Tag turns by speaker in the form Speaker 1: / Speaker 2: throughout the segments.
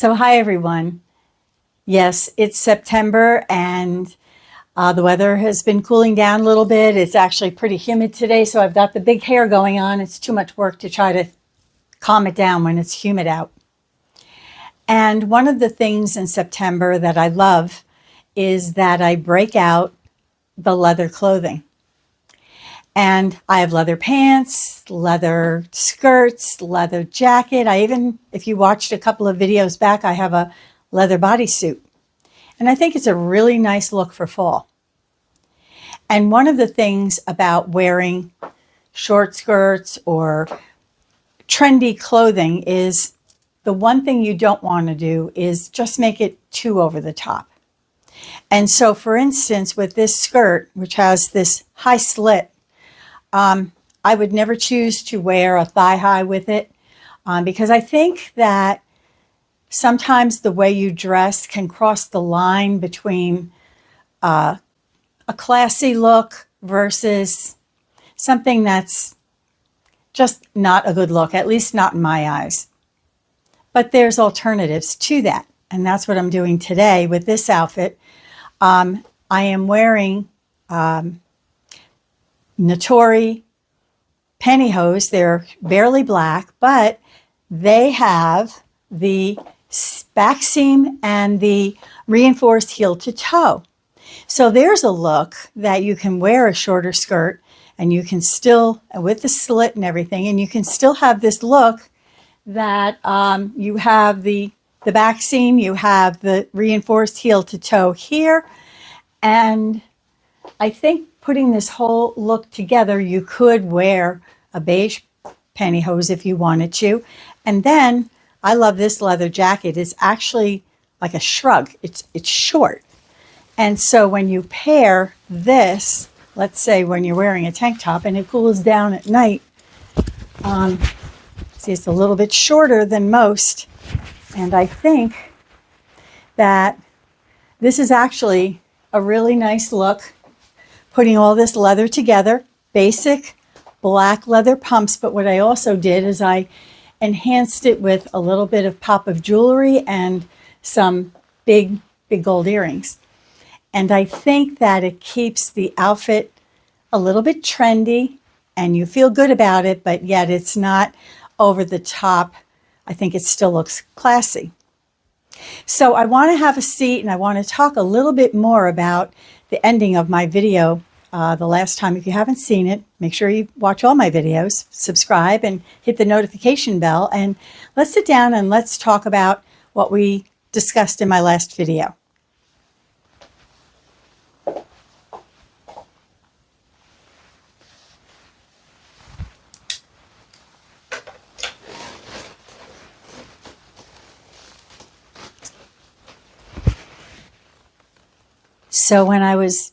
Speaker 1: So hi everyone. Yes, it's September and the weather has been cooling down a little bit. It's actually pretty humid today, so I've got the big hair going on. It's too much work to try to calm it down when it's humid out. And one of the things in September that I love is that I break out the leather clothing. And I have leather pants, leather skirts, leather jacket. If you watched a couple of videos back, I have a leather bodysuit. And I think it's a really nice look for fall. And one of the things about wearing short skirts or trendy clothing is the one thing you don't want to do is just make it too over the top. And so, for instance, with this skirt, which has this high slit, I would never choose to wear a thigh high with it because I think that sometimes the way you dress can cross the line between a classy look versus something that's just not a good look, at least not in my eyes. But there's alternatives to that, and that's what I'm doing today with this outfit. I am wearing Natori pantyhose. They're barely black, but they have the back seam and the reinforced heel to toe. So there's a look that you can wear a shorter skirt and you can still, with the slit and everything, and you can still have this look that you have the back seam, you have the reinforced heel to toe here. And I think putting this whole look together, you could wear a beige pantyhose if you wanted to. And then I love this leather jacket. It's actually like a shrug. It's short. And so when you pair this, let's say when you're wearing a tank top and it cools down at night, see, it's a little bit shorter than most. And I think that this is actually a really nice look, putting all this leather together, basic black leather pumps. But what I also did is I enhanced it with a little bit of pop of jewelry and some big gold earrings. And I think that it keeps the outfit a little bit trendy and you feel good about it, but yet it's not over the top. I think it still looks classy. So I want to have a seat and I want to talk a little bit more about the ending of my video the last time. If you haven't seen it, make sure you watch all my videos, subscribe and hit the notification bell. And let's sit down and let's talk about what we discussed in my last video. So when I was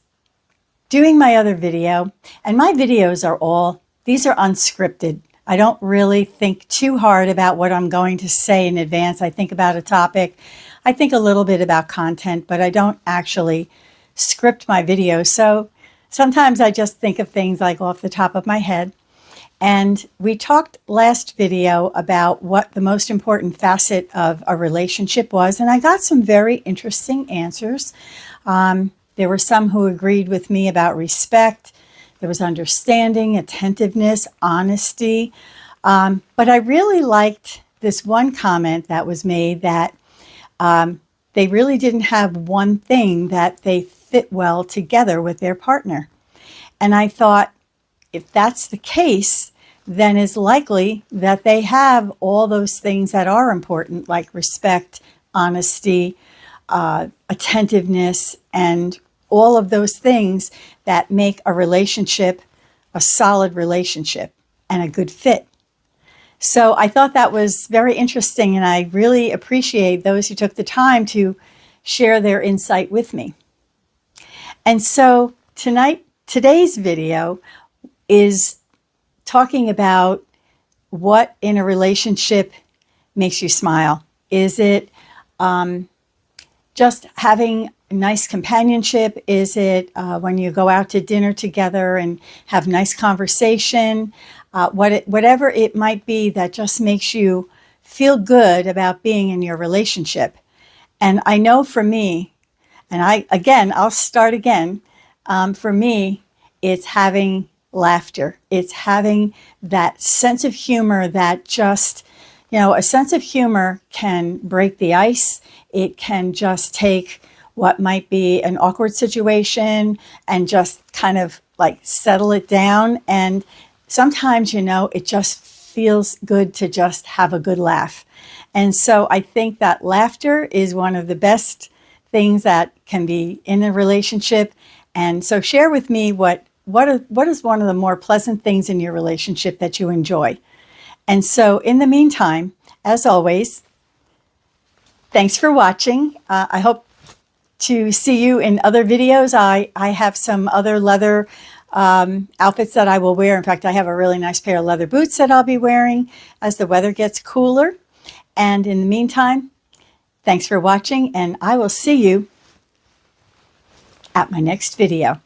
Speaker 1: doing my other video, and my videos these are unscripted. I don't really think too hard about what I'm going to say in advance. I think about a topic. I think a little bit about content, but I don't actually script my videos. So sometimes I just think of things like off the top of my head. And we talked last video about what the most important facet of a relationship was, and I got some very interesting answers. There were some who agreed with me about respect. There was understanding, attentiveness, honesty. But I really liked this one comment that was made that they really didn't have one thing that they fit well together with their partner. And I thought, if that's the case, then it's likely that they have all those things that are important, like respect, honesty, attentiveness, and all of those things that make a relationship a solid relationship and a good fit. So I thought that was very interesting, and I really appreciate those who took the time to share their insight with me. And so today's video is talking about what in a relationship makes you smile. Is it just having nice companionship? Is it when you go out to dinner together and have nice conversation? Whatever it might be that just makes you feel good about being in your relationship. And I know for me, and I'll start again. For me, it's having laughter. It's having that sense of humor that just, a sense of humor can break the ice. It can just take what might be an awkward situation and just kind of like settle it down. And sometimes, it just feels good to just have a good laugh. And so I think that laughter is one of the best things that can be in a relationship. And so share with me what is one of the more pleasant things in your relationship that you enjoy. And so in the meantime, as always, thanks for watching. I hope to see you in other videos. I have some other leather outfits that I will wear. In fact, I have a really nice pair of leather boots that I'll be wearing as the weather gets cooler. And in the meantime, thanks for watching, and I will see you at my next video.